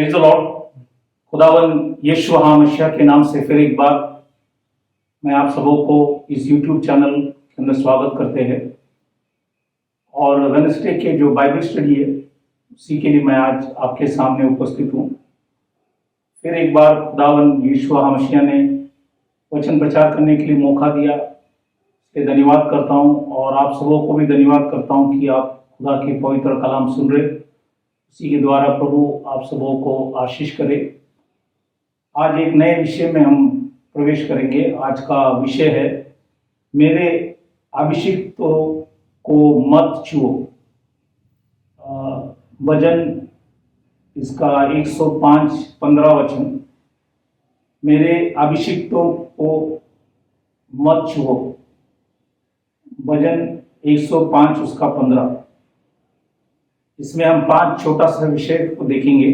Praise the Lord. खुदावन यीशु मसीह के नाम से फिर एक बार मैं आप सबों को इस यूट्यूब चैनल के अंदर स्वागत करते हैं। और वेडनेसडे के जो बाइबल स्टडी है उसी के लिए मैं आज आपके सामने उपस्थित हूँ। फिर एक बार खुदावन यीशु मसीह ने वचन प्रचार करने के लिए मौका दिया, इसलिए धन्यवाद करता हूँ। और आप सबों को भी धन्यवाद करता हूँ कि आप खुदा के पवित्र कलाम सुन रहे। उसी के द्वारा प्रभु आप सबों को आशीष करे। आज एक नए विषय में हम प्रवेश करेंगे। आज का विषय है मेरे अभिषिक्तों को मत छुओ। वचन इसका 105:15 वचन, मेरे अभिषिक्तों को मत छुओ। वचन 105 उसका 15। इसमें हम 5 छोटा सा विषय को देखेंगे।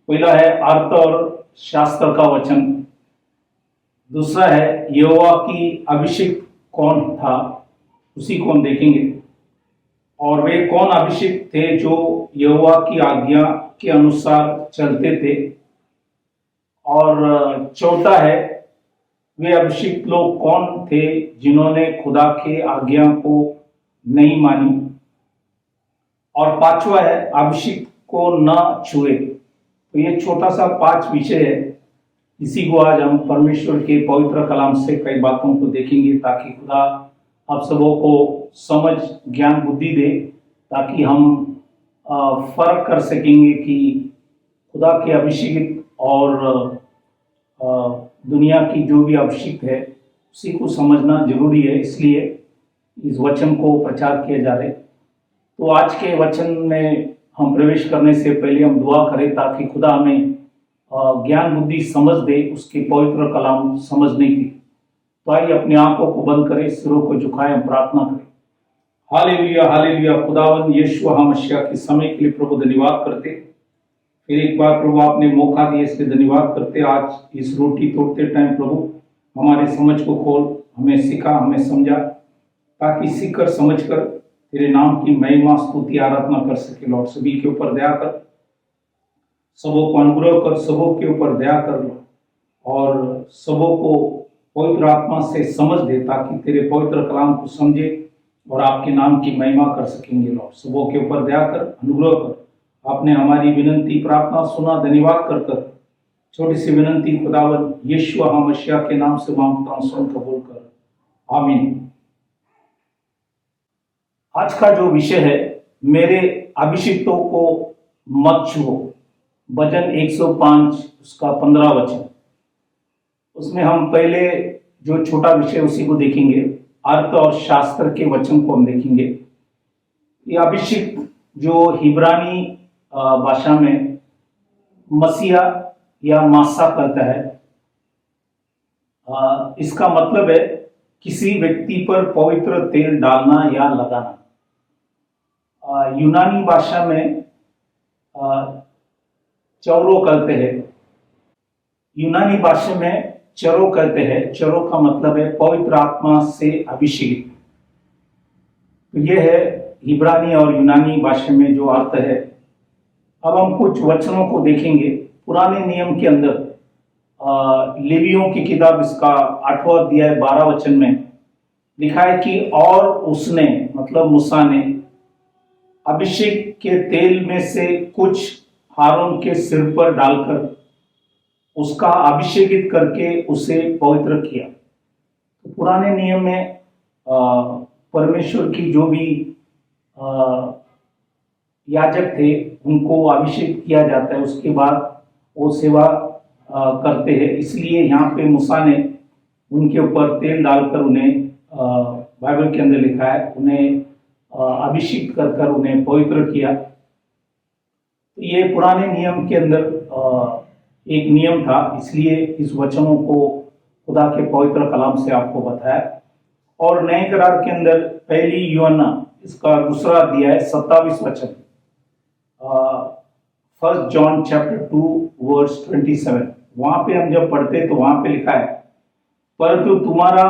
पहला है अर्थ और शास्त्र का वचन। दूसरा है यहोवा की अभिषेक कौन था, उसी को हम देखेंगे। और वे कौन अभिषेक थे जो यहोवा की आज्ञा के अनुसार चलते थे। और चौथा है वे अभिषिक्त लोग कौन थे जिन्होंने खुदा के आज्ञा को नहीं मानी। और पांचवा है अभिषिक्त को न छुए। तो ये छोटा सा 5 विषय है। इसी को आज हम परमेश्वर के पवित्र कलाम से कई बातों को देखेंगे, ताकि खुदा आप सबों को समझ ज्ञान बुद्धि दे, ताकि हम फर्क कर सकेंगे कि खुदा के अभिषेक और दुनिया की जो भी अभिषेक है उसी को समझना जरूरी है। इसलिए इस वचन को प्रचार किया जा रहा है। तो आज के वचन में हम प्रवेश करने से पहले हम दुआ करें, ताकि खुदा हमें ज्ञान बुद्धि समझ दे उसके पवित्र कलाम समझने की। तो आइए अपनी आंखों को बंद करें, सिरों को झुकाएं, हम प्रार्थना करें। Hallelujah hallelujah. खुदावन यीशु मसीह के समय के लिए प्रभु धन्यवाद करते। फिर एक बार प्रभु आपने मौका दिया, इसलिए धन्यवाद करते। आज इस रोटी तोड़ते टाइम प्रभु हमारे समझ को खोल, हमें सिखा, हमें समझा, ताकि सीख कर समझ कर तेरे नाम की महिमा स्तुति आराधना कर सके। लॉर्ड सभी के ऊपर दया कर, सबों को अनुग्रह कर, सबों के ऊपर दया कर और सबों को पवित्र आत्मा से समझ दे, ताकि तेरे पवित्र कलाम को समझे और आपके नाम की महिमा कर सकेंगे। लॉर्ड सबों के ऊपर दया कर, अनुग्रह कर। आपने हमारी विनंती प्रार्थना सुना, धन्यवाद कर छोटी सी विनंती खुदावन यीशु मसीह के नाम से मांगता हूं, सुन कबूल कर, आमीन। आज का जो विषय है मेरे अभिषिक्तों को मत छुओ। वचन 105 उसका 15 वचन। उसमें हम पहले जो छोटा विषय उसी को देखेंगे। अर्थ और शास्त्र के वचन को हम देखेंगे। ये अभिषिक्त जो हिब्रानी भाषा में मसीहा या मासा कहता है, इसका मतलब है किसी व्यक्ति पर पवित्र तेल डालना या लगाना। यूनानी भाषा में चौरो कहते हैं। यूनानी भाषा में चरो कहते हैं। चरो का मतलब है पवित्र आत्मा से अभिषेक। तो यह है हिब्रानी और यूनानी भाषा में जो अर्थ है। अब हम कुछ वचनों को देखेंगे। पुराने नियम के अंदर लेवियों की किताब इसका 8वां अध्याय 12 वचन में लिखा है कि और उसने मतलब मूसा ने अभिषेक के तेल में से कुछ हारून के सिर पर डालकर उसका अभिषेकित करके उसे पवित्र किया। तो पुराने नियम में परमेश्वर की जो भी याजक थे उनको अभिषेक किया जाता है, उसके बाद वो सेवा करते हैं। इसलिए यहाँ पे मूसा ने उनके ऊपर तेल डालकर उन्हें बाइबल के अंदर लिखा है उन्हें अभिषेक कर उन्हें पवित्र किया। तो ये पुराने नियम के अंदर एक नियम था, इसलिए इस वचनों को खुदा के पवित्र कलाम से आपको बताया। और नए करार के अंदर पहली यूहन्ना इसका 2 अध्याय 27 वचन, 1 जॉन चैप्टर 2 वर्स 27, वहां पे हम जब पढ़ते तो वहां पे लिखा है, परंतु तुम्हारा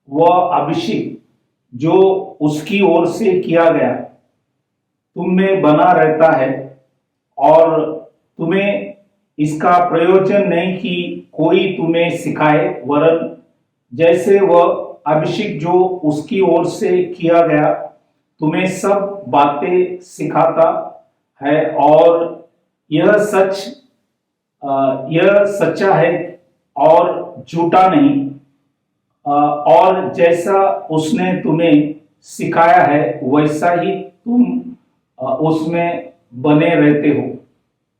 वह अभिषेक जो उसकी ओर से किया गया तुम में बना रहता है और तुम्हें इसका प्रयोजन नहीं कि कोई तुम्हें सिखाए, वरन जैसे वह अभिषेक जो उसकी ओर से किया गया तुम्हें सब बातें सिखाता है। और यह सच यह सच्चा है और झूठा नहीं। और जैसा उसने तुम्हें सिखाया है वैसा ही तुम उसमें बने रहते हो।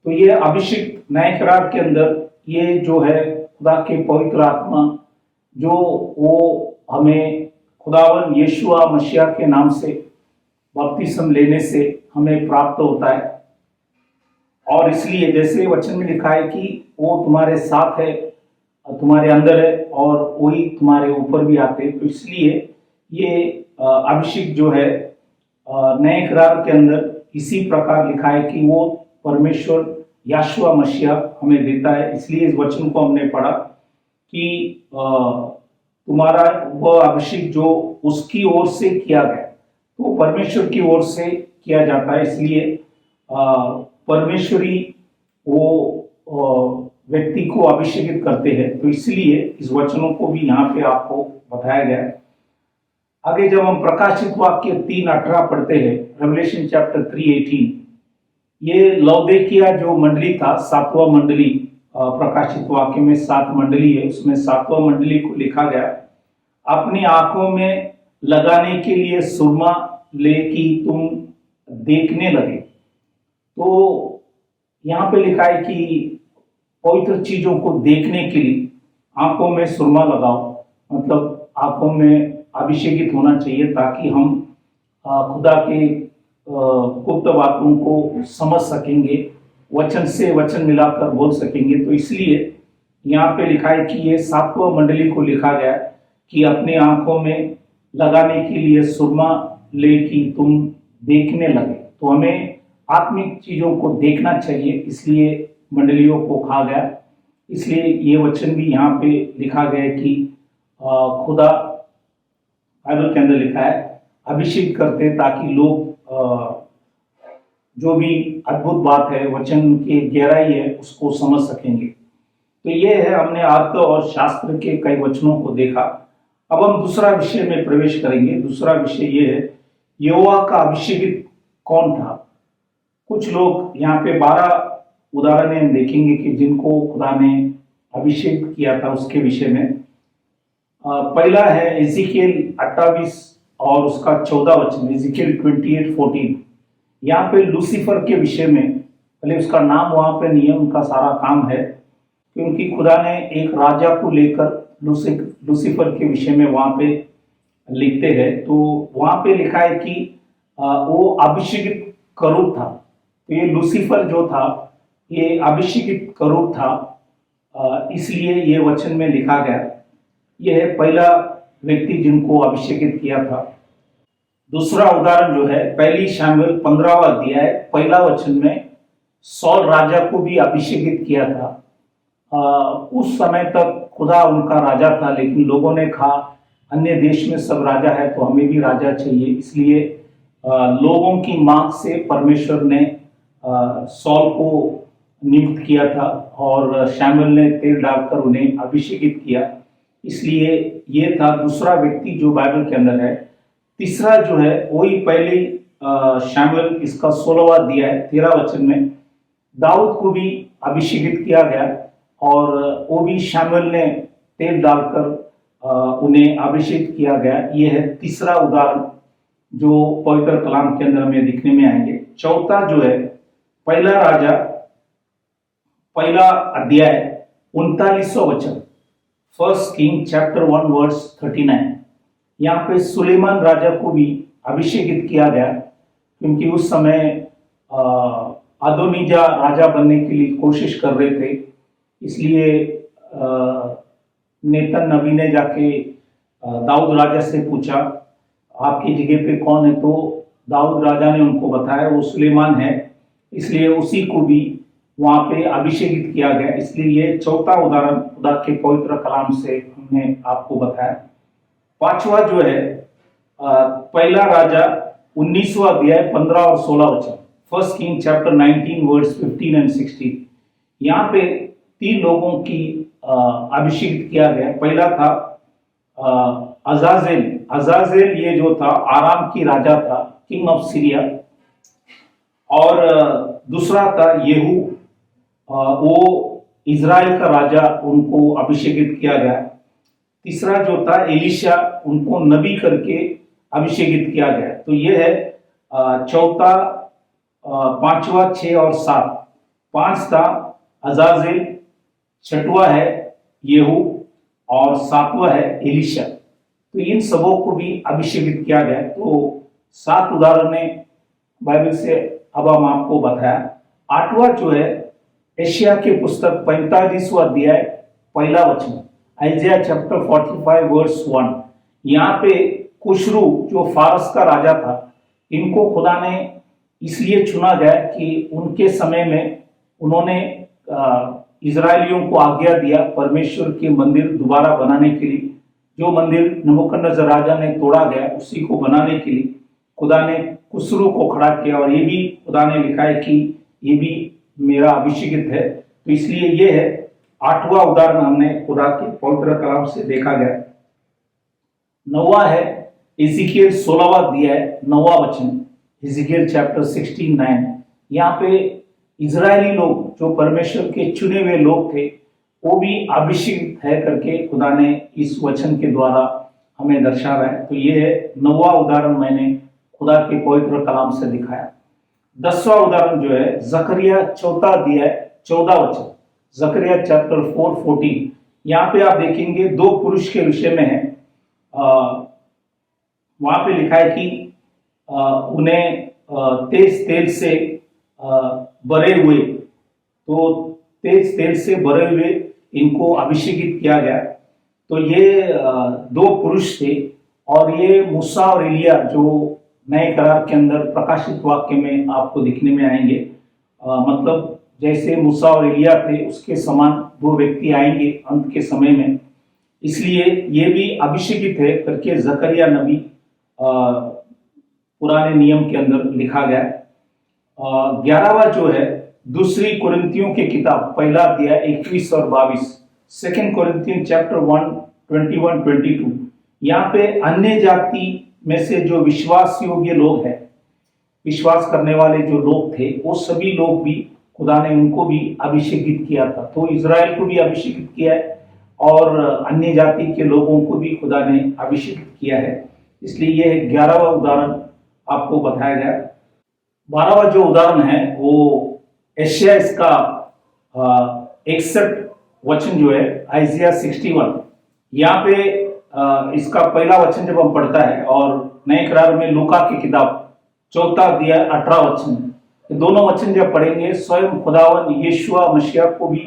तो ये अभिषेक नए करार के अंदर ये जो है खुदा के पवित्र आत्मा जो वो हमें खुदावन यीशुआ मसीहा के नाम से बपतिस्म लेने से हमें प्राप्त होता है। और इसलिए जैसे वचन में लिखा है कि वो तुम्हारे साथ है, तुम्हारे अंदर है और वही तुम्हारे ऊपर भी आते हैं। तो इसलिए ये अभिषेक जो है नए करार के अंदर इसी प्रकार लिखा है कि वो परमेश्वर यीशुआ मसीहा हमें देता है। इसलिए इस वचन को हमने पढ़ा कि तुम्हारा वह अभिषेक जो उसकी ओर से किया गया, तो परमेश्वर की ओर से किया जाता है। इसलिए परमेश्वरी वो व्यक्ति को अभिषेकित करते हैं। तो इसलिए इस वचनों को भी यहाँ पे आपको बताया गया है। आगे जब हम प्रकाशित वाक्य 3:18 पढ़ते हैं, रेवलेशन चैप्टर 3:18, ये लौदीकिया जो मंडली था, सातवां मंडली, प्रकाशित वाक्य में 7 मंडली है, उसमें 7वां मंडली को लिखा गया अपनी आंखों में लगाने के लिए सुरमा ले कि तुम देखने लगे। तो यहाँ पे लिखा है कि पवित्र चीजों को देखने के लिए आंखों में सुरमा लगाओ, मतलब आंखों में अभिषेकित होना चाहिए ताकि हम खुदा के गुप्त बातों को समझ सकेंगे, वचन से वचन मिलाकर बोल सकेंगे। तो इसलिए यहाँ पे लिखा है कि ये 7वां मंडली को लिखा गया कि अपनी आंखों में लगाने के लिए सुरमा ले कि तुम देखने लगे। तो हमें आत्मिक चीजों को देखना चाहिए, इसलिए मंडलियों को कहा गया। इसलिए ये वचन भी यहाँ पे लिखा गया कि खुदा बाइबल के अंदर लिखा है अभिषेक करते ताकि लोग जो भी अद्भुत बात है, वचन की गहराई है, उसको समझ सकेंगे। तो ये है, हमने अर्थ और शास्त्र के कई वचनों को देखा। अब हम दूसरा विषय में प्रवेश करेंगे। दूसरा विषय ये है, यहोवा का अभिषेकित कौन था। कुछ लोग यहाँ पे 12 उदाहरण हम देखेंगे कि जिनको खुदा ने अभिषेक किया था उसके विषय में। पहला है एजिकियल 28 और उसका 14 वचन, एजिकियल 28:14। यहाँ पे लूसीफर के विषय में, पहले उसका नाम वहां पे नियम का सारा काम है, क्योंकि खुदा ने एक राजा को लेकर लूसीफर के विषय में वहां पे लिखते हैं। तो वहां पे लिखा है कि वो अभिषेकित करूब था। तो ये लूसीफर जो था ये अभिषेकित करूब था, इसलिए ये वचन में लिखा गया। यह है पहला व्यक्ति जिनको अभिषेकित किया था। दूसरा उदाहरण जो है पहली शमूएल 15वां अध्याय पहला वचन में सौल राजा को भी अभिषेकित किया था। उस समय तक खुदा उनका राजा था, लेकिन लोगों ने कहा अन्य देश में सब राजा है तो हमें भी राजा चाहिए। इसलिए लोगों की मांग से परमेश्वर ने सौल को नियुक्त किया था और शमूएल ने तेल डालकर उन्हें अभिषेकित किया। इसलिए ये था दूसरा व्यक्ति जो बाइबल के अंदर है। तीसरा जो है वही पहले शमूएल, इसका 16वां अध्याय 13 वचन में दाऊद को भी अभिषेकित किया गया और वो भी शमूएल ने तेल डालकर उन्हें अभिषेक किया गया। ये है तीसरा उदाहरण जो पवित्र कलाम के अंदर हमें दिखने में आएंगे। चौथा जो है पहला राजा पहला अध्याय 39वां वचन, 1 किंग चैप्टर 1 वर्स 39। यहाँ पे सुलेमान राजा को भी अभिषेकित किया गया, क्योंकि उस समय अदोनिजा राजा बनने के लिए कोशिश कर रहे थे। इसलिए नेतन नबी ने जाके दाऊद राजा से पूछा आपकी जगह पे कौन है, तो दाऊद राजा ने उनको बताया वो सुलेमान है। इसलिए उसी को भी वहां पे अभिषेकित किया गया। इसलिए ये चौथा उदाहरण खुदा के पवित्र कलाम से हमने आपको बताया। पांचवा जो है पहला राजा 19वां अध्याय 15 और 16 वचन, 1 किंग चैप्टर 19 वर्स 15 एंड 16। यहाँ पे 3 लोगों की अभिषेक किया गया। पहला था अजाजेल। अजाजेल ये जो था आराम की राजा था, किंग ऑफ सीरिया। और दूसरा था येहू, वो इज़राइल का राजा, उनको अभिषेकित किया गया। तीसरा जो था एलिशा, उनको नबी करके अभिषेकित किया गया। तो ये है चौथा, पांचवा, 6 और 7। 5 था अजाजेल, छठवा है येहू और 7वां है एलिशा। तो इन सबों को भी अभिषेकित किया गया। तो 7 उदाहरण बाइबल से अब हम आपको बताया। 8वां जो है एशिया के पुस्तक 45वां अध्याय पहला वचन, आइजिया चैप्टर 45 वर्स 1। यहाँ पे कुशरू जो फारस का राजा था, इनको खुदा ने इसलिए चुना गया कि उनके समय में उन्होंने इजरायलियों को आज्ञा दिया परमेश्वर के मंदिर दोबारा बनाने के लिए। जो मंदिर नबूकदनेस्सर राजा ने तोड़ा गया, उसी को बनाने के लिए खुदा ने कुशरू को खड़ा किया। और ये भी खुदा ने लिखा है कि ये भी मेरा अभिषेकित है। तो इसलिए ये है 8वां उदाहरण हमने खुदा के पवित्र कलाम से देखा गया। 9वां है इज़िकियल 16वां अध्याय 9वां वचन, इज़िकियल चैप्टर 16:9। यहाँ पे इजरायली लोग जो परमेश्वर के चुने हुए लोग थे, वो भी अभिषेक है करके खुदा ने इस वचन के द्वारा हमें दर्शा रहा है। तो ये है 9वां उदाहरण मैंने खुदा के पवित्र कलाम से दिखाया। 10वां उदाहरण जो है जकरिया 4 अध्याय 14 वचन, जकरिया चैप्टर 4:14। यहाँ पे आप देखेंगे 2 पुरुष के विषय में है। वहां पे लिखा है कि उन्हें तेज तेल से भरे हुए, तो तेज तेल से भरे हुए इनको अभिषेकित किया गया। तो ये 2 पुरुष थे और ये मूसा और एलिया जो नए करार के अंदर प्रकाशित वाक्य में आपको दिखने में आएंगे। मतलब जैसे मूसा और एलिया थे, उसके समान 2 व्यक्ति आएंगे अंत के समय में। इसलिए ये भी अभिषेकित है करके जकरिया नबी पुराने नियम के अंदर लिखा गया। 11वां जो है दूसरी कुरिन्थियों की किताब पहला अध्याय 21 और 22, 2 कोरिन्थियन चैप्टर 1 21-22। यहाँ पे अन्य जाति में से जो विश्वास योग्य लोग हैं, विश्वास करने वाले जो लोग थे, वो सभी लोग भी खुदा ने उनको भी अभिषेकित किया था। तो इजराइल को भी अभिषेकित किया है और अन्य जाति के लोगों को भी खुदा ने अभिषेकित किया है। इसलिए यह 11वां उदाहरण आपको बताया गया। 12वां जो उदाहरण है वो एशिया इसका 61 वचन जो है आइजिया 61। यहाँ पे इसका पहला वचन जब हम पढ़ता है और नए करार में लूका की किताब 4 अध्याय 18 वचन, दोनों वचन जब पढ़ेंगे, स्वयं खुदावन यीशुआ मसीह को भी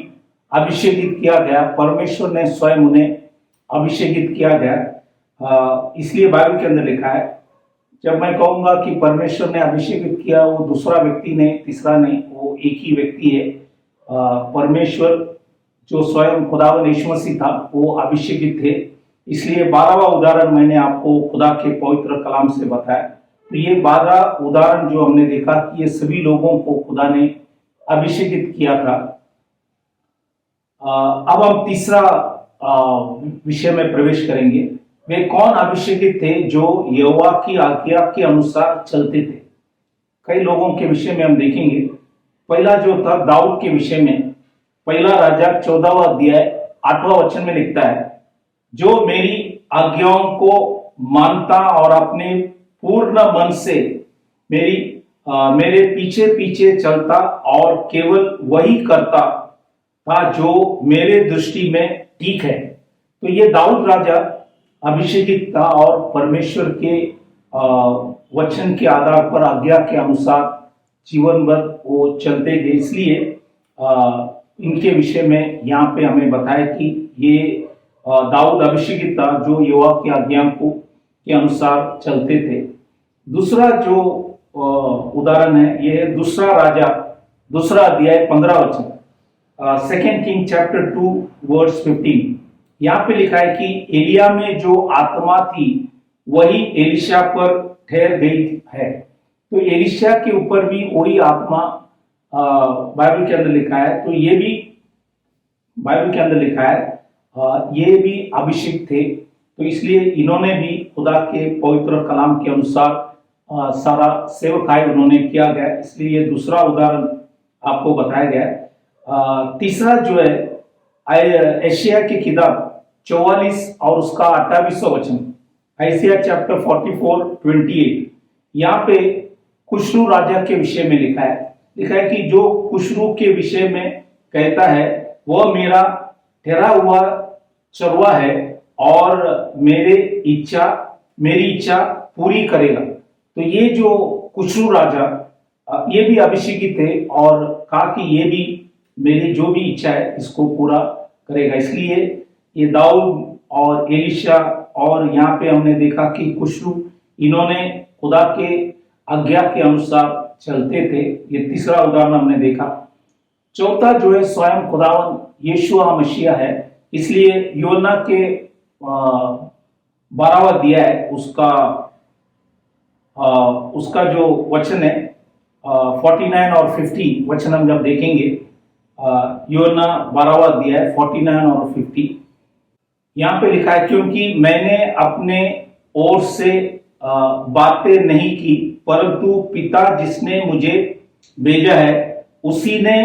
अभिषेकित किया गया। परमेश्वर ने स्वयं उन्हें अभिषेकित किया गया। इसलिए बाइबल के अंदर लिखा है, जब मैं कहूंगा कि परमेश्वर ने अभिषेकित किया, वो दूसरा व्यक्ति नहीं, तीसरा नहीं, वो एक ही व्यक्ति है। परमेश्वर जो स्वयं खुदावन यीशु मसीह था, वो अभिषेकित थे। इसलिए 12वां उदाहरण मैंने आपको खुदा के पवित्र कलाम से बताया। तो ये 12 उदाहरण जो हमने देखा कि ये सभी लोगों को खुदा ने अभिषेकित किया था। अब हम तीसरा विषय में प्रवेश करेंगे। वे कौन अभिषेकित थे जो यहोवा की आज्ञा के अनुसार चलते थे। कई लोगों के विषय में हम देखेंगे। पहला जो था दाऊद के विषय में, पहला राजा 14वां अध्याय 8वां वचन में लिखता है, जो मेरी आज्ञाओं को मानता और अपने पूर्ण मन से मेरे पीछे पीछे चलता और केवल वही करता था जो मेरे दृष्टि में ठीक है। तो ये दाऊद राजा अभिषेकित था और परमेश्वर के वचन के आधार पर आज्ञा के अनुसार जीवन भर वो चलते गए। इसलिए इनके विषय में यहाँ पे हमें बताया कि ये दाऊद अभिषेकित था जो यहोवा की आज्ञा को के अनुसार चलते थे। दूसरा जो उदाहरण है, ये दूसरा राजा 2 अध्याय 15 वचन, 2 किंग चैप्टर 2 वर्स 15। यहाँ पे लिखा है कि एलिया में जो आत्मा थी वही एलिशा पर ठहर गई है। तो एलिशा के ऊपर भी वही आत्मा बाइबल के अंदर लिखा है, तो ये भी बाइबल के अंदर लिखा है ये भी अभिषेक थे, तो इसलिए इन्होंने भी खुदा के पवित्र कलाम के अनुसार सारा सेवकाई उन्होंने किया गया, इसलिए ये दूसरा उदाहरण आपको बताया गया है। तीसरा जो है एशिया की किताब 44 और उसका 28वां वचन, एशिया चैप्टर 44:28, यहाँ पे खुशरू राजा के विषय में लिखा है कि जो खुशरू के विषय में कहता है वह मेरा ठहरा हुआ चरवा है और मेरी इच्छा पूरी करेगा। तो ये जो खुशरू राजा ये भी अभिषेकित थे और कहा कि ये भी मेरी जो भी इच्छा है इसको पूरा करेगा, इसलिए ये दाऊद और एलिशा और यहाँ पे हमने देखा कि खुशरू इन्होंने खुदा के आज्ञा के अनुसार चलते थे। ये तीसरा उदाहरण हमने देखा। चौथा जो है स्वयं खुदावन यीशुआ मसीहा है, इसलिए यूहन्ना के 12वां अध्याय है उसका जो वचन है 49 और 50 वचन हम जब देखेंगे, यूहन्ना 12वां अध्याय 49 और 50, यहाँ पे लिखा है क्योंकि मैंने अपने ओर से बातें नहीं की परंतु पिता जिसने मुझे भेजा है उसी ने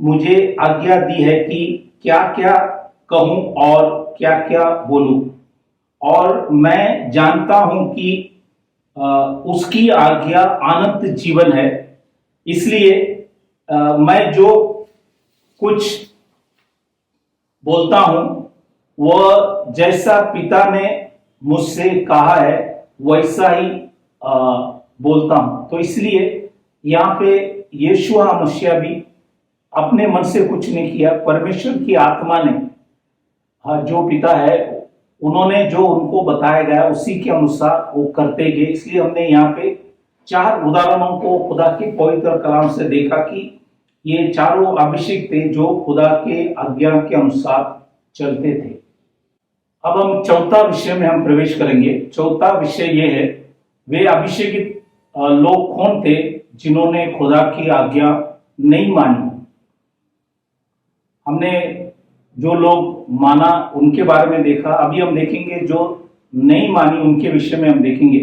मुझे आज्ञा दी है कि क्या क्या कहूं और क्या क्या बोलूं, और मैं जानता हूं कि उसकी आज्ञा अनंत जीवन है, इसलिए मैं जो कुछ बोलता हूं वह जैसा पिता ने मुझसे कहा है वैसा ही बोलता हूं। तो इसलिए यहाँ पे यीशुआ मसीहा भी अपने मन से कुछ नहीं किया, परमेश्वर की आत्मा ने जो पिता है उन्होंने जो उनको बताया गया उसी के अनुसार वो करते गए। इसलिए हमने यहाँ पे 4 उदाहरणों को खुदा के पवित्र कलाम से देखा कि ये चारों अभिषेक थे जो खुदा के आज्ञा के अनुसार चलते थे। अब हम चौथा विषय में हम प्रवेश करेंगे। चौथा विषय ये है वे अभिषेकित लोग कौन थे जिन्होंने खुदा की आज्ञा नहीं मानी। हमने जो लोग माना उनके बारे में देखा, अभी हम देखेंगे जो नहीं मानी उनके विषय में हम देखेंगे।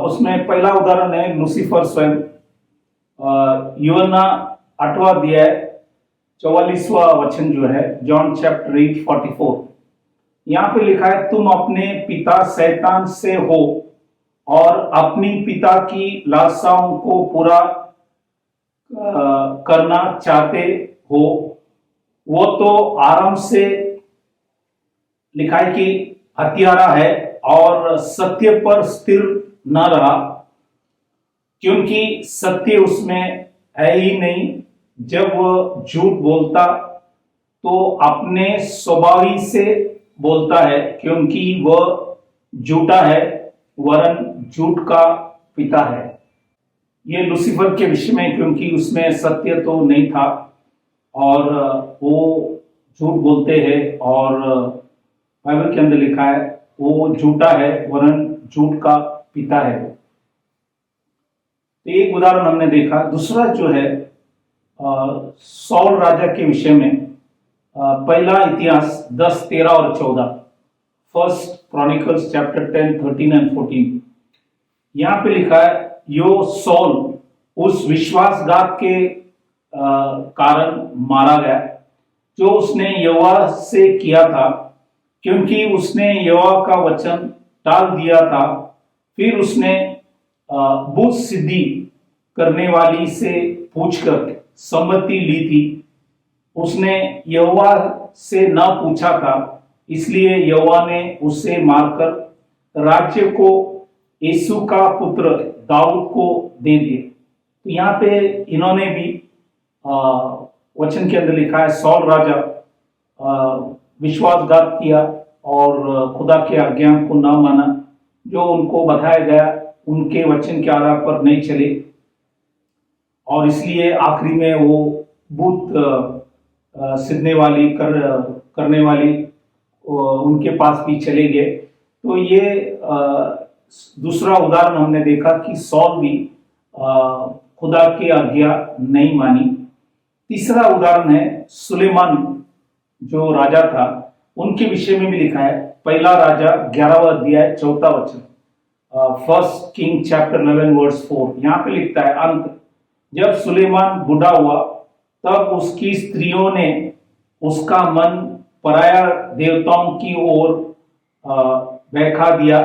उसमें पहला उदाहरण है लूसीफर स्वयं। यूहन्ना 8वां अध्याय 44वां वचन जो है, जॉन चैप्टर 8:44, यहाँ पे लिखा है तुम अपने पिता शैतान से हो और अपनी पिता की लालसाओं को पूरा करना चाहते हो। वो तो आराम से लिखा है कि हत्यारा है और सत्य पर स्थिर न रहा, क्योंकि सत्य उसमें है ही नहीं। जब वह झूठ बोलता तो अपने स्वभाव ही से बोलता है, क्योंकि वह झूठा है वरन झूठ का पिता है। ये लूसीफर के विषय में, क्योंकि उसमें सत्य तो नहीं था और वो झूठ बोलते हैं और बाइबल के अंदर लिखा है वो झूठा है वरन झूठ का पिता है। तो एक उदाहरण हमने देखा। दूसरा जो है सौल राजा के विषय में, पहला इतिहास 10, 13 और 14, फर्स्ट क्रॉनिकल्स चैप्टर 10, 13 एंड 14। यहाँ पे लिखा है यो सौल उस विश्वासघात के कारण मारा गया जो उसने यहोवा से किया था, क्योंकि उसने यहोवा का वचन टाल दिया था। फिर उसने बुद्ध सिद्धि करने वाली से पूछकर सम्मति ली थी। उसने यहोवा से न पूछा था, इसलिए यहोवा ने उसे मारकर राज्य को यीशु का पुत्र दाऊद को दे दिए। तो यहाँ पे इन्होंने भी वचन के अंदर लिखा है सौल राजा विश्वासघात किया और खुदा के आज्ञा को न माना, जो उनको बताया गया उनके वचन के आधार पर नहीं चले और इसलिए आखिरी में वो बुत सिद्धने वाली करने वाली उनके पास भी चले गए। तो ये दूसरा उदाहरण हमने देखा कि सौल भी खुदा की आज्ञा नहीं मानी। तीसरा उदाहरण है सुलेमान जो राजा था, उनके विषय में भी लिखा है। पहला राजा 11वां अध्याय 4वां वचन, फर्स्ट किंग चैप्टर 11 वर्स 4, यहाँ पे लिखता है, अंत जब सुलेमान बूढ़ा हुआ तब उसकी स्त्रियों ने उसका मन पराया देवताओं की ओर बहका दिया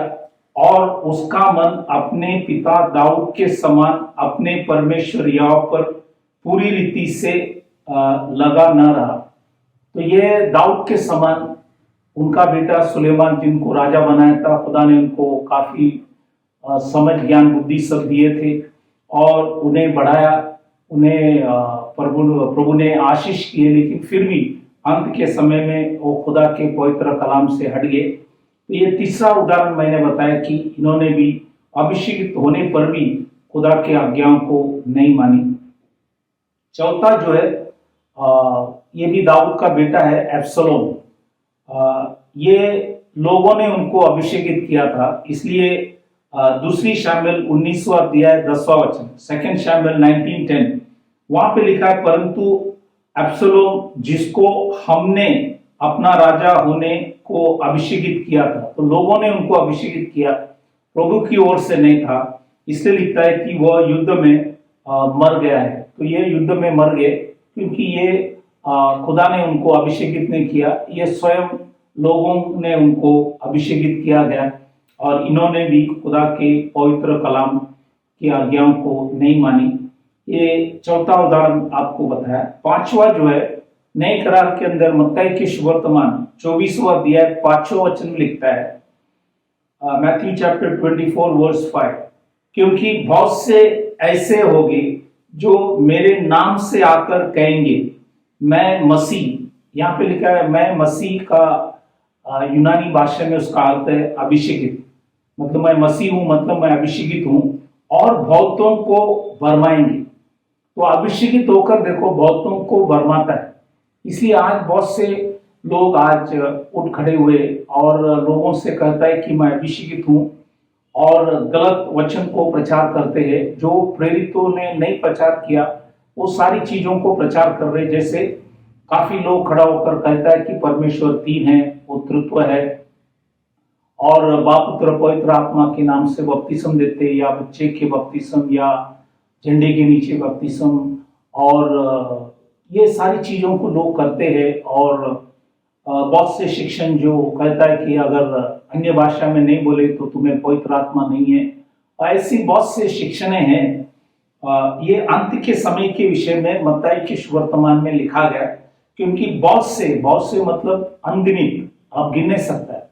और उसका मन अपने पिता दाऊद के समान अपने परमेश्वर यहोवा पर पूरी रीति से लगा न रहा। तो ये दाऊद के समान उनका बेटा सुलेमान जिनको राजा बनाया था, खुदा ने उनको काफी समझ ज्ञान बुद्धि सब दिए थे और उन्हें बढ़ाया, उन्हें प्रभु ने आशीष किए, लेकिन फिर भी अंत के समय में वो खुदा के पवित्र कलाम से हट गए। तो ये तीसरा उदाहरण मैंने बताया कि इन्होंने भी अभिषेकित होने पर भी खुदा के आज्ञाओं को नहीं मानी। चौथा जो है ये भी दाऊद का बेटा है, एब्सलोम। ये लोगों ने उनको अभिषेकित किया था, इसलिए दूसरी शामिल 19वां अध्याय 10वां वचन, सेकंड शामिल 19:10, वहां पे लिखा है, परंतु एब्सलोम जिसको हमने अपना राजा होने को अभिषेकित किया था, तो लोगों ने उनको अभिषेकित किया, प्रभु की ओर से नहीं था, इसलिए लिखता है कि वह युद्ध में मर गया है। तो ये युद्ध में मर गए क्योंकि ये खुदा ने उनको अभिषेकित नहीं किया, ये स्वयं लोगों ने उनको अभिषेकित किया गया और इन्होंने भी खुदा के पवित्र कलाम की आज्ञाओं को नहीं मानी। ये चौथा उदाहरण आपको बताया। पांचवा जो है नए करार के अंदर मत्ती के सुवर्तमान 24वां अध्याय 5वां वचन में लिखता है, मैथ्यू चैप्टर 24 वर्स 5, क्योंकि बहुत से ऐसे होंगे जो मेरे नाम से आकर कहेंगे मैं मसीह, यहाँ पे लिखा है मैं मसीह का यूनानी भाषा में उसका अर्थ है अभिषेकित, मतलब मैं मसीह हूं, मतलब मैं अभिषेकित हूं, और बहुतों को भरमाएंगे। तो अभिषेकित होकर देखो बहुतों को भरमाता है। इसलिए आज बहुत से लोग आज उठ खड़े हुए और लोगों से कहता है कि मैं अभिषेकित हूं और गलत वचन को प्रचार करते हैं, जो प्रेरितों ने नहीं प्रचार किया वो सारी चीजों को प्रचार कर रहे। जैसे काफी लोग खड़ा होकर कहता है कि परमेश्वर तीन है, वो तृत्व है, और बाप पुत्र पवित्र आत्मा के नाम से बपतिस्म देते, या बच्चे के बपतिस्म, या झंडे के नीचे बपतिस्म, और ये सारी चीजों को लोग करते हैं। और बहुत से शिक्षण जो कहता है कि अगर अन्य भाषा में नहीं बोले तो तुम्हें पवित्र आत्मा नहीं है, ऐसी बहुत से शिक्षणें हैं। ये अंत के समय के विषय में मत्ती के सुवर्तमान में लिखा गया, क्योंकि बहुत से मतलब अनगिनित, आप गिन नहीं सकता है,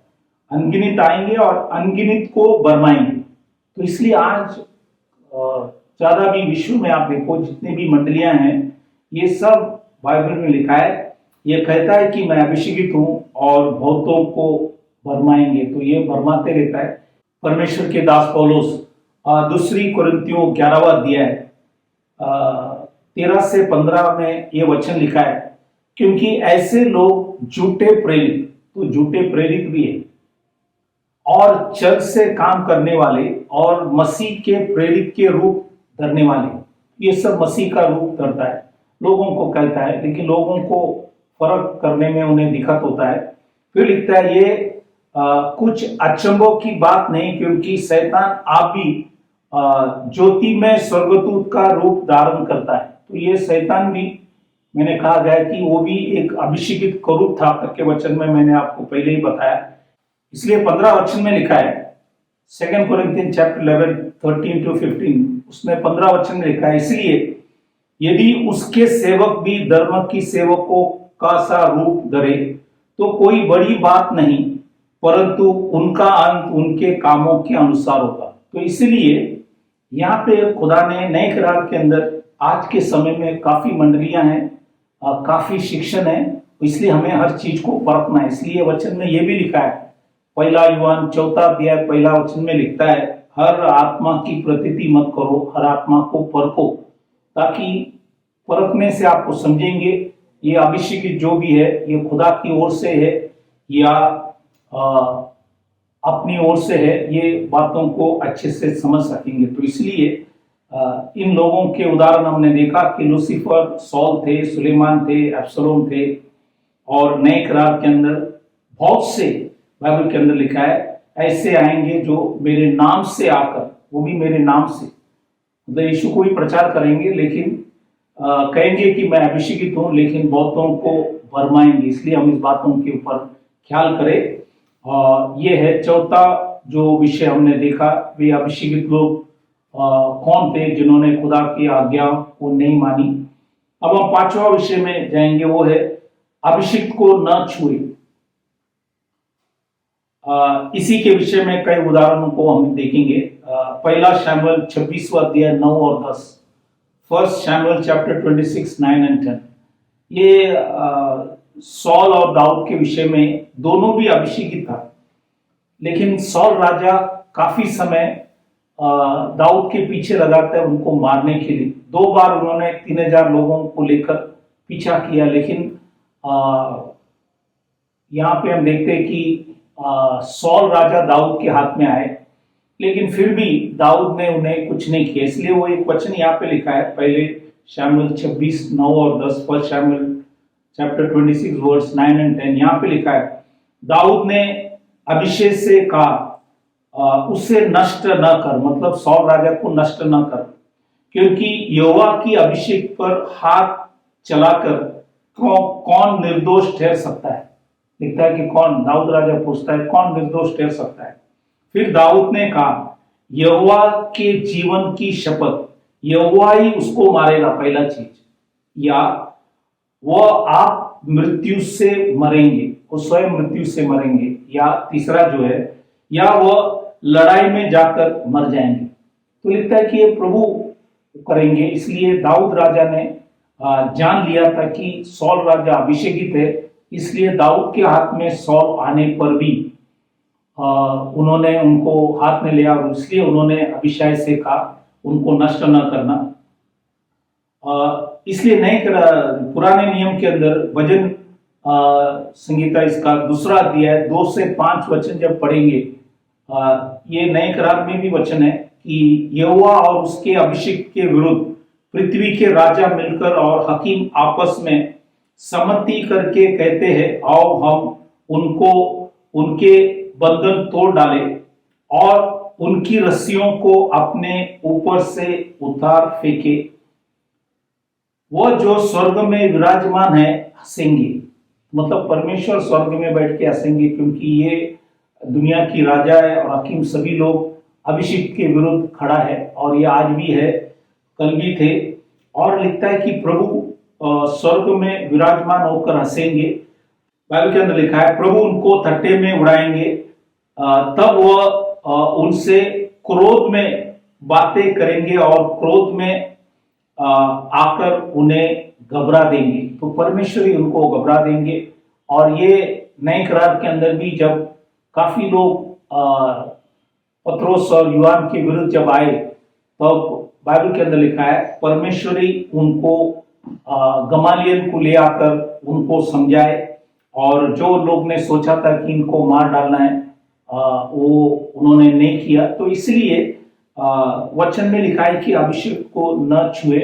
अनगिनित आएंगे और अनगिनित को भरमाएंगे। तो इसलिए आज ज्यादा भी विश्व में आप देखो जितनी भी मंडलियां हैं, ये सब बाइबल में लिखा है, ये कहता है कि मैं अभिषेकित हूं और बहुतों को भरमाएंगे, तो ये भरमाते रहता है। परमेश्वर के दास पौलुस दूसरी कुरिन्थियों 11वां अध्याय 13 से 15 में ये वचन लिखा है, क्योंकि ऐसे लोग झूठे प्रेरित, तो झूठे प्रेरित भी है, और चल से काम करने वाले और मसीह के प्रेरित के रूप धरने वाले, ये सब मसीह का रूप धरता है, लोगों को कहता है, लेकिन लोगों को फर्क करने में उन्हें दिक्कत होता है। फिर लिखता है ये कुछ अचंभों की बात नहीं, क्योंकि शैतान आप भी ज्योति में स्वर्गदूत का रूप धारण करता है। तो ये शैतान भी, मैंने कहा गया कि वो भी एक अभिषेकित करूप था करके वचन में मैंने आपको पहले ही बताया। इसलिए 15 वचन में लिखा है, 2 कोरिन्थियन चैप्टर 11 13 to 15, उसमें 15 वचन में लिखा है, इसलिए यदि उसके सेवक भी धर्म की सेवकों का सा रूप धरे तो कोई बड़ी बात नहीं, परंतु उनका अंत उनके कामों के अनुसार होगा। तो इसलिए यहाँ पे खुदा ने नए करार के अंदर आज के समय में काफी मंडलियां हैं, काफी शिक्षण है, इसलिए हमें हर चीज को परखना है। इसलिए वचन में यह भी लिखा है, पहला यूहन्ना 4 अध्याय 1 वचन में लिखता है, हर आत्मा की प्रतीति मत करो, हर आत्मा को परखो, ताकि परखने से आपको समझेंगे ये अभिषेक जो भी है ये खुदा की ओर से है या अपनी ओर से है, ये बातों को अच्छे से समझ सकेंगे। तो इसलिए इन लोगों के उदाहरण हमने देखा कि लूसीफर, सॉल थे, सुलेमान थे, अब्सलोम थे, और नए करार के अंदर बहुत से बाइबल के अंदर लिखा है ऐसे आएंगे जो मेरे नाम से आकर, वो भी मेरे नाम से, मतलब यीशु को ही प्रचार करेंगे, लेकिन कहेंगे कि मैं अभिषेकित हूं, लेकिन बहुतों को भरमाएंगे। इसलिए हम इस बातों के ऊपर ख्याल करें। ये है चौथा जो विषय हमने देखा, वे अभिषेकित लोग कौन थे जिन्होंने खुदा की आज्ञा को नहीं मानी। अब हम पांचवा विषय में जाएंगे, वो है अभिषिक्त को न छुए। इसी के विषय में कई उदाहरणों को हम देखेंगे। पहला शमूएल 26वां अध्याय 9 और 10, फर्स्ट शमूएल चैप्टर 26 9 एंड 10। ये सॉल और दाऊद के विषय में, दोनों भी अभिषेकित था, लेकिन सॉल राजा काफी समय दाऊद के पीछे लगातार उनको मारने के लिए 2 बार उन्होंने 3000 लोगों को लेकर पीछा किया, लेकिन यहाँ पे हम देखते हैं कि सॉल राजा दाऊद के हाथ में आए, लेकिन फिर भी दाऊद ने उन्हें कुछ नहीं किया। इसलिए वो एक वचन यहाँ पे लिखा है, पहले शमूएल 26 9 और 10, फर्स्ट शमूएल चैप्टर 26 वर्स 9 एंड 10। यहाँ पे लिखा है, दाऊद ने अभिषेक से कहा उसे नष्ट न कर, मतलब सॉल राजा को नष्ट न कर, क्योंकि यहोवा की अभिषेक पर हाथ चलाकर कौन निर्दोष ठहर सकता है। लिखता है कि कौन, दाऊद राजा पूछता है कौन निर्दोष ठहर सकता है। फिर दाऊद ने कहा, यहोवा के जीवन की शपथ, यहोवा ही उसको मारेगा, पहला चीज, या वह आप मृत्यु से मरेंगे, वो स्वयं मृत्यु से मरेंगे, या तीसरा जो है, या वह लड़ाई में जाकर मर जाएंगे। तो लिखता है कि ये प्रभु करेंगे। इसलिए दाऊद राजा ने जान लिया था कि सॉल राजा अभिषेकित है, इसलिए दाऊद के हाथ में सॉल आने पर भी उन्होंने उनको हाथ में लिया, और इसलिए उन्होंने अभिषेक से कहा उनको नष्ट न करना। इसलिए नए पुराने नियम के अंदर भजन संगीता इसका 2 अध्याय 2 से 5 वचन जब पढ़ेंगे, ये नए करार में भी वचन है कि यहोवा और उसके अभिषेक के विरुद्ध पृथ्वी के राजा मिलकर और हकीम आपस में सम्मति करके कहते हैं, आओ हम उनको उनके बंधन तोड़ डालें और उनकी रस्सियों को अपने ऊपर से उतार फेंके। वह जो स्वर्ग में विराजमान है हंसेंगे, मतलब परमेश्वर स्वर्ग में बैठ के हंसेंगे, क्योंकि ये दुनिया की राजा है और हकीम सभी लोग अभिषेक के विरुद्ध खड़ा है, और ये आज भी है, कल भी थे। और लिखता है कि प्रभु स्वर्ग में विराजमान होकर हंसेंगे। बाइबल के अंदर लिखा है, प्रभु उनको थट्टे में उड़ाएंगे, तब वह उनसे क्रोध में बातें करेंगे और क्रोध में आकर उन्हें घबरा देंगे। तो परमेश्वर ही उनको घबरा देंगे। और ये नए करार के अंदर भी जब काफी लोग पत्रोस और यूहान के विरुद्ध जब आए, तब बाइबल के अंदर लिखा है परमेश्वर ही उनको गमालियल को ले आकर उनको समझाए, और जो लोग ने सोचा था कि इनको मार डालना है वो उन्होंने नहीं किया। तो इसलिए वचन में लिखा है कि अभिषेक को न छुए।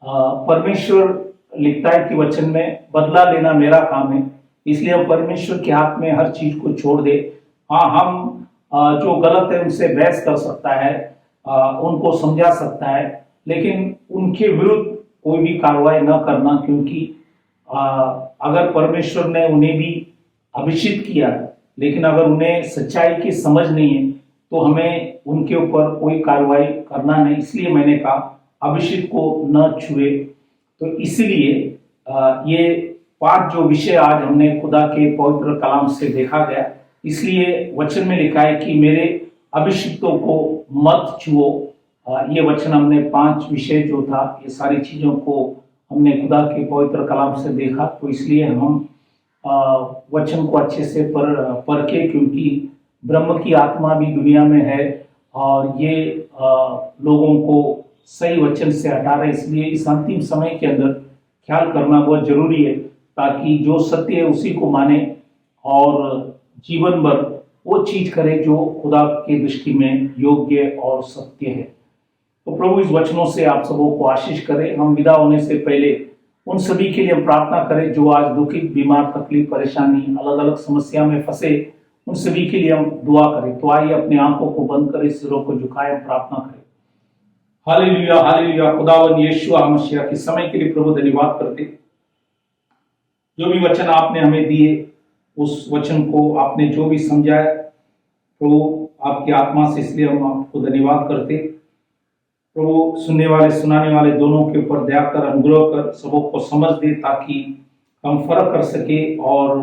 परमेश्वर लिखता है कि वचन में बदला लेना मेरा काम है, इसलिए हम परमेश्वर के हाथ में हर चीज को छोड़ दे। हाँ, हम जो गलत है उनसे बहस कर सकता है, उनको समझा सकता है, लेकिन उनके विरुद्ध कोई भी कार्रवाई न करना, क्योंकि अगर परमेश्वर ने उन्हें भी अभिषेक किया, लेकिन अगर उन्हें सच्चाई की समझ नहीं है तो हमें उनके ऊपर कोई कार्रवाई करना नहीं। इसलिए मैंने कहा अभिषेक को न छुए। तो इसलिए ये 5 जो विषय आज हमने खुदा के पवित्र कलाम से देखा गया, इसलिए वचन में लिखा है कि मेरे अभिषिक्तों को मत छुओ। ये वचन हमने 5 विषय जो था, ये सारी चीजों को हमने खुदा के पवित्र कलाम से देखा। तो इसलिए हम वचन को अच्छे से परखे, क्योंकि ब्रह्म की आत्मा भी दुनिया में है और ये लोगों को सही वचन से हटा रहे। इसलिए इस अंतिम समय के अंदर ख्याल करना बहुत जरूरी है, ताकि जो सत्य है उसी को माने और जीवन भर वो चीज करे जो खुदा की दृष्टि में योग्य और सत्य है। तो प्रभु इस वचनों से आप सबों को आशीष करे। हम विदा होने से पहले उन सभी के लिए हम प्रार्थना करें जो आज दुखित, बीमार, तकलीफ, परेशानी, अलग अलग समस्या में फंसे, उन सभी के लिए हम दुआ करें। तो आइए अपनी आंखों को बंद करें, सिरों को झुकाएं, हम प्रार्थना करें। Hallelujah, hallelujah. खुदावंद यीशु मसीह के समय के लिए प्रभु धन्यवाद करते। जो भी वचन आपने हमें दिए, उस वचन को आपने जो भी समझाया प्रभु आपकी आत्मा से, इसलिए हम आपको धन्यवाद करते। प्रभु सुनने वाले सुनाने वाले दोनों के ऊपर दया कर, अनुग्रह कर, सबों को समझ दे ताकि हम फर्क कर सके और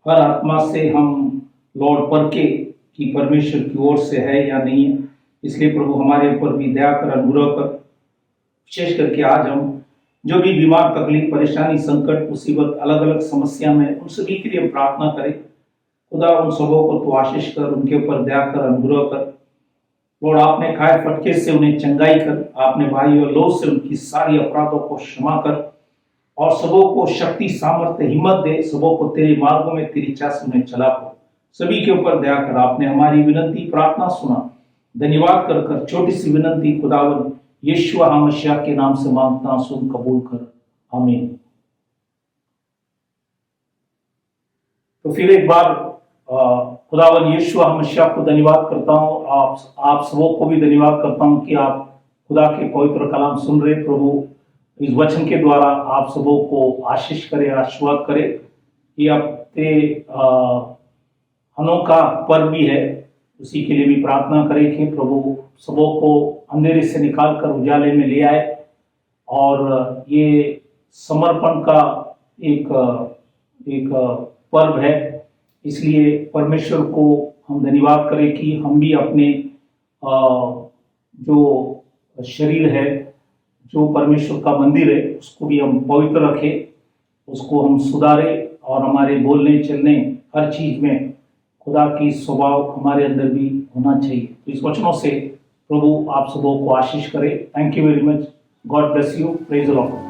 हर आत्मा से हम लौट परखे कि परमेश्वर की ओर से है या नहीं है। इसलिए प्रभु हमारे ऊपर भी दया कर, अनुग्रह कर। विशेष करके आज हम जो भी बीमार, तकलीफ, परेशानी, संकट, मुसीबत, अलग अलग समस्या में, उन सभी के लिए हम प्रार्थना करें। खुदा उन सबों को तो आशीष कर, उनके ऊपर दया कर, अनुग्रह कर। लॉर्ड, आपने खाए फटके से उन्हें चंगाई कर, आपने भाई और लोग से उनकी सारी अपराधों को क्षमा कर और सबों को शक्ति, सामर्थ्य, हिम्मत दे। सबों को तेरे मार्गों में, तेरी इच्छा से उन्हें चला कर। सभी के ऊपर दया कर। आपने हमारी विनती, प्रार्थना सुना। धन्यवाद कर कर छोटी सी विनती खुदावन यीशु मसीह के नाम से मांगता, सुन कबूल कर। आमीन। तो फिर एक बार खुदावन यीशु मसीह को धन्यवाद करता हूँ। आप सबों को भी धन्यवाद करता हूँ कि आप खुदा के पवित्र कलाम सुन रहे। प्रभु इस वचन के द्वारा आप सबों को आशीष करे, आशीर्वाद करे। ये हफ्ते अनोखा पर्व भी है, उसी के लिए भी प्रार्थना करें कि प्रभु सबों को अंधेरे से निकाल कर उजाले में ले आए। और ये समर्पण का एक पर्व है, इसलिए परमेश्वर को हम धन्यवाद करें कि हम भी अपने जो शरीर है, जो परमेश्वर का मंदिर है, उसको भी हम पवित्र रखें, उसको हम सुधारें और हमारे बोलने चलने हर चीज में खुदा की स्वभाव हमारे अंदर भी होना चाहिए। तो इस वचनों से प्रभु आप सबों को आशीष करे। Thank you very much. God bless you. Praise the Lord.